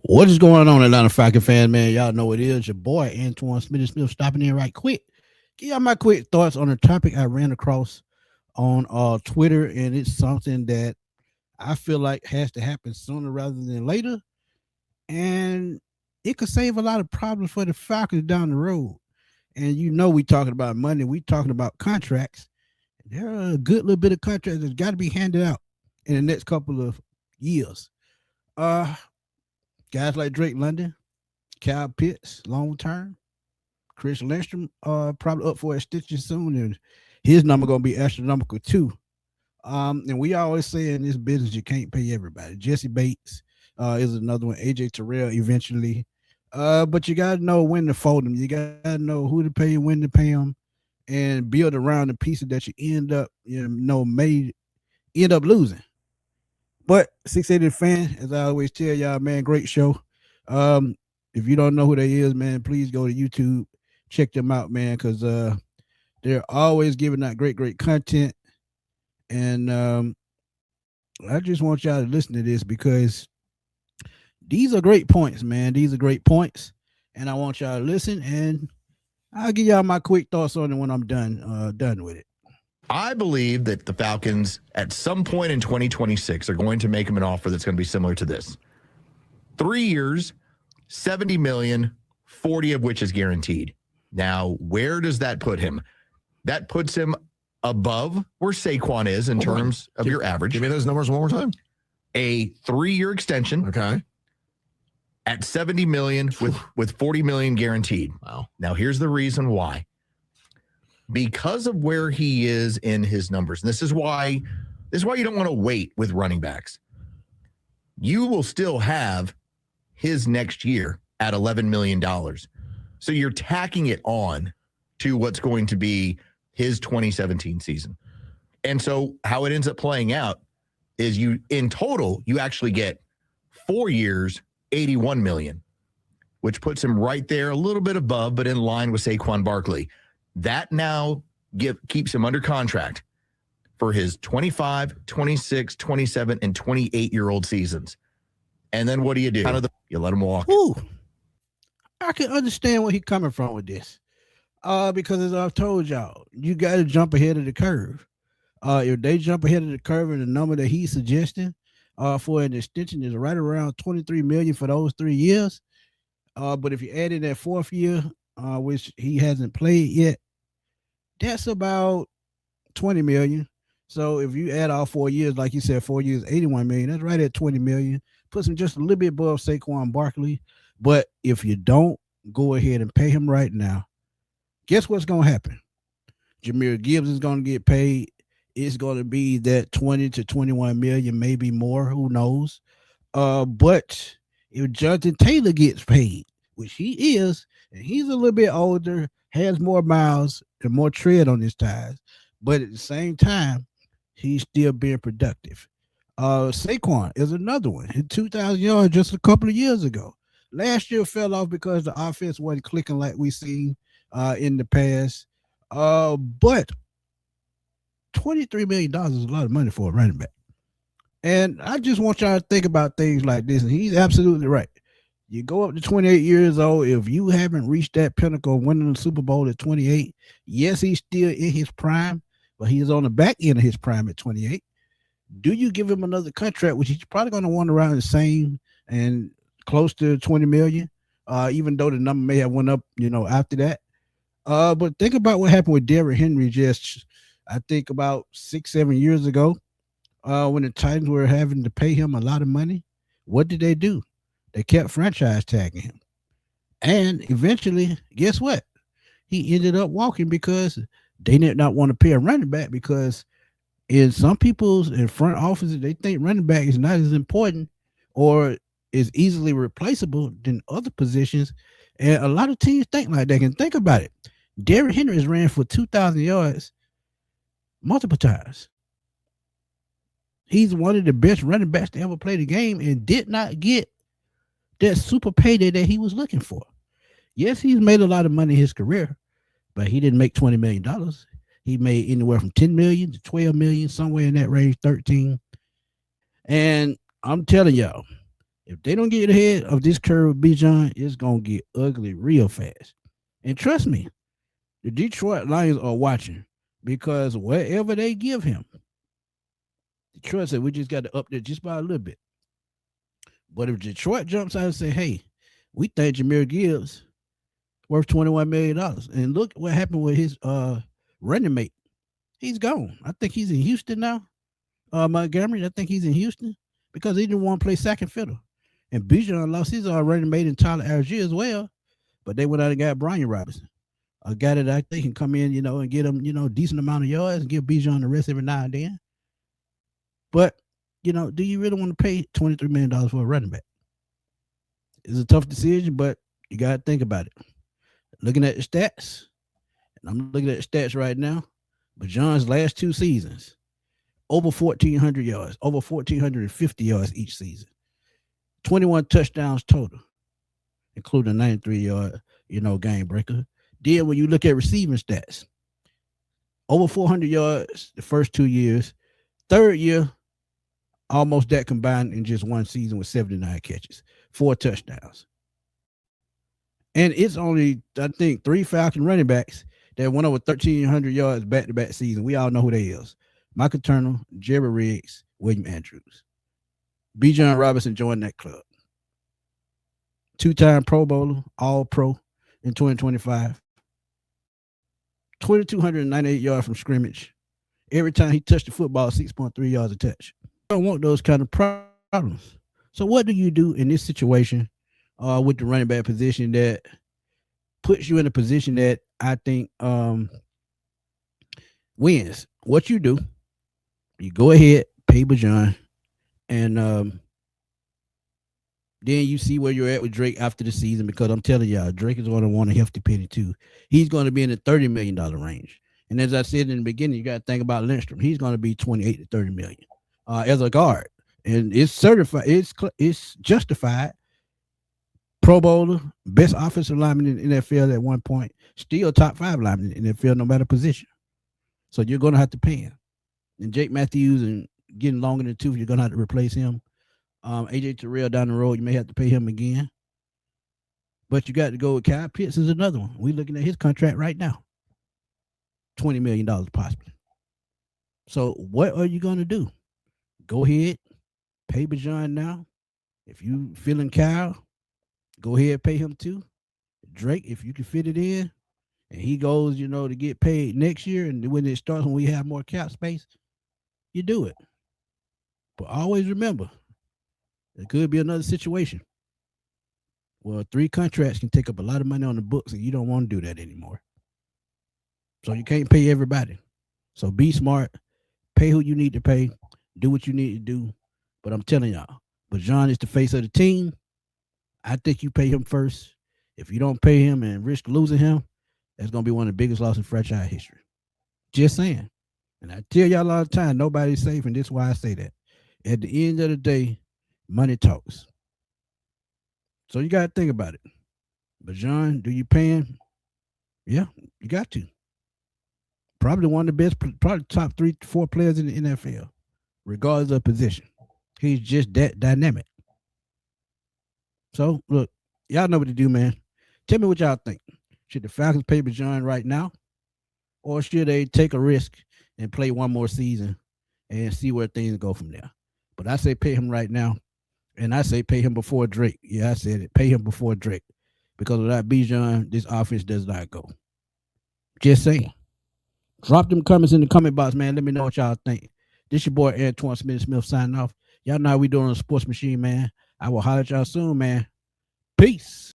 What is going on, Atlanta Falcons fan, man? Y'all know it is your boy Antoine Smith stopping in right quick. Give y'all my quick thoughts on a topic I ran across on Twitter, and it's something that I feel like has to happen sooner rather than later, and it could save a lot of problems for the Falcons down the road. And you know, we talking about money, we talking about contracts. There are a good little bit of contracts that's got to be handed out in the next couple of years. Uh, Guys like Drake London, Kyle Pitts, long term. Chris Lindstrom, probably up for extension soon, and his number gonna be astronomical too. And we always say in this business you can't pay everybody. Jesse Bates is another one. AJ Terrell eventually. But you gotta know when to fold them. You gotta know who to pay, when to pay them, and build around the pieces that you end up, may end up losing. But 680 fan, as I always tell y'all, man, great show. Um, if you don't know who they is, man, please go to YouTube, check them out, man, because they're always giving out great content. And I just want y'all to listen to this because these are great points, man. These are great points, and I want y'all to listen. And I'll give y'all my quick thoughts on it when I'm done with it. I believe that the Falcons at some point in 2026 are going to make him an offer that's going to be similar to this. 3 years, 70 million, 40 of which is guaranteed. Now, where does that put him? That puts him above where Saquon is in terms of your average. Give me those numbers one more time. A 3-year extension. Okay. At 70 million with 40 million guaranteed. Wow. Now, here's the reason why. Because of where he is in his numbers. And this is why you don't want to wait with running backs. You will still have his next year at $11 million. So you're tacking it on to what's going to be his 2017 season. And so how it ends up playing out is in total, you actually get 4 years, 81 million, which puts him right there a little bit above, but in line with Saquon Barkley. That now keeps him under contract for his 25, 26, 27, and 28-year-old seasons. And then what do? You let him walk. Ooh, I can understand where he's coming from with this. Because as I've told y'all, you got to jump ahead of the curve. If they jump ahead of the curve and the number that he's suggesting for an extension is right around 23 million for those 3 years. But if you add in that fourth year, which he hasn't played yet, that's about 20 million. So if you add all 4 years, like you said, 4 years, 81 million, that's right at 20 million. Puts him just a little bit above Saquon Barkley. But if you don't go ahead and pay him right now, guess what's going to happen? Jahmyr Gibbs is going to get paid. It's going to be that 20 to 21 million, maybe more, who knows. But if Jonathan Taylor gets paid, which he is, and he's a little bit older, has more miles and more tread on his tires, but at the same time, he's still being productive. Saquon is another one. Hit 2,000 yards just a couple of years ago. Last year fell off because the offense wasn't clicking like we seen in the past. But $23 million is a lot of money for a running back. And I just want y'all to think about things like this. And he's absolutely right. You go up to 28 years old. If you haven't reached that pinnacle of winning the Super Bowl at 28, yes, he's still in his prime, but he's on the back end of his prime at 28. Do you give him another contract, which he's probably going to want around the same and close to 20 million, even though the number may have went up, after that. But think about what happened with Derrick Henry just, I think, about 6-7 years ago, when the Titans were having to pay him a lot of money. What did they do? They kept franchise tagging him. And eventually, guess what? He ended up walking because they did not want to pay a running back, because in some people's in front offices, they think running back is not as important or is easily replaceable than other positions. And a lot of teams think like that. And think about it. Derrick Henry has ran for 2,000 yards multiple times. He's one of the best running backs to ever play the game and did not get that super payday that he was looking for. Yes, he's made a lot of money in his career, but he didn't make $20 million. He made anywhere from 10 million to 12 million, somewhere in that range, 13. And I'm telling y'all, If they don't get ahead of this curve, Bijan, it's gonna get ugly real fast. And trust me, the Detroit Lions are watching because wherever they give him, Detroit said we just got to up there just by a little bit. But if Detroit jumps out and say, "Hey, we think Jahmyr Gibbs worth $21 million," and look what happened with his running mate, he's gone. I think he's in Houston now. Montgomery, I think he's in Houston because he didn't want to play second fiddle. And Bijan lost his running mate in Tyler Algier as well, but they went out and got Brian Robinson, a guy that I think can come in, and get him, decent amount of yards and give Bijan the rest every now and then. But, do you really want to pay $23 million for a running back? It's a tough decision, but you got to think about it. Looking at the stats, and I'm looking at the stats right now, Bijan's last 2 seasons, over 1,400 yards, over 1,450 yards each season. 21 touchdowns total, including a 93-yard, game breaker. Then when you look at receiving stats, over 400 yards the first 2 years. Third year, almost that combined in just one season with 79 catches, 4 touchdowns. And it's only, I think, 3 Falcon running backs that went over 1,300 yards back-to-back season. We all know who they is. Michael Turner, Jerry Riggs, William Andrews. Bijan Robinson joined that club. 2-time Pro Bowler, All-Pro in 2025. 2,298 yards from scrimmage. Every time he touched the football, 6.3 yards a touch. You don't want those kind of problems. So what do you do in this situation with the running back position that puts you in a position that I think wins? What you do, you go ahead, pay Bijan, and then you see where you're at with Drake after the season, because I'm telling y'all, Drake is going to want a hefty penny too. He's going to be in the $30 million range. And as I said in the beginning, you got to think about Lindstrom. He's going to be 28 to 30 million as a guard. And it's certified, it's justified. Pro Bowler, best offensive lineman in the NFL at one point, still top 5 lineman in the NFL, no matter position. So you're going to have to pay him. And Jake Matthews and getting longer in the tooth, you're going to have to replace him. AJ Terrell down the road, you may have to pay him again. But you got to go with Kyle Pitts is another one. We're looking at his contract right now. $20 million possibly. So what are you going to do? Go ahead, pay Bijan now. If you feeling Kyle, go ahead, pay him too. Drake, if you can fit it in, and he goes, to get paid next year, and when it starts, when we have more cap space, you do it. But always remember, it could be another situation. Well, 3 contracts can take up a lot of money on the books, and you don't want to do that anymore. So you can't pay everybody. So be smart, pay who you need to pay, do what you need to do. But I'm telling y'all, Bijan is the face of the team. I think you pay him first. If you don't pay him and risk losing him, that's going to be one of the biggest losses in franchise history. Just saying. And I tell y'all all the time, nobody's safe, and this is why I say that. At the end of the day, money talks. So you got to think about it. Bijan, do you pay him? Yeah, you got to. Probably one of the best, probably top 3 to 4 players in the NFL, regardless of position. He's just that dynamic. So, look, y'all know what to do, man. Tell me what y'all think. Should the Falcons pay Bijan right now? Or should they take a risk and play one more season and see where things go from there? But I say pay him right now. And I say pay him before Drake. Yeah, I said it. Pay him before Drake. Because without Bijan, this offense does not go. Just saying. Drop them comments in the comment box, man. Let me know what y'all think. This your boy, Antoine Smith signing off. Y'all know how we doing on the Sports Machine, man. I will holler at y'all soon, man. Peace.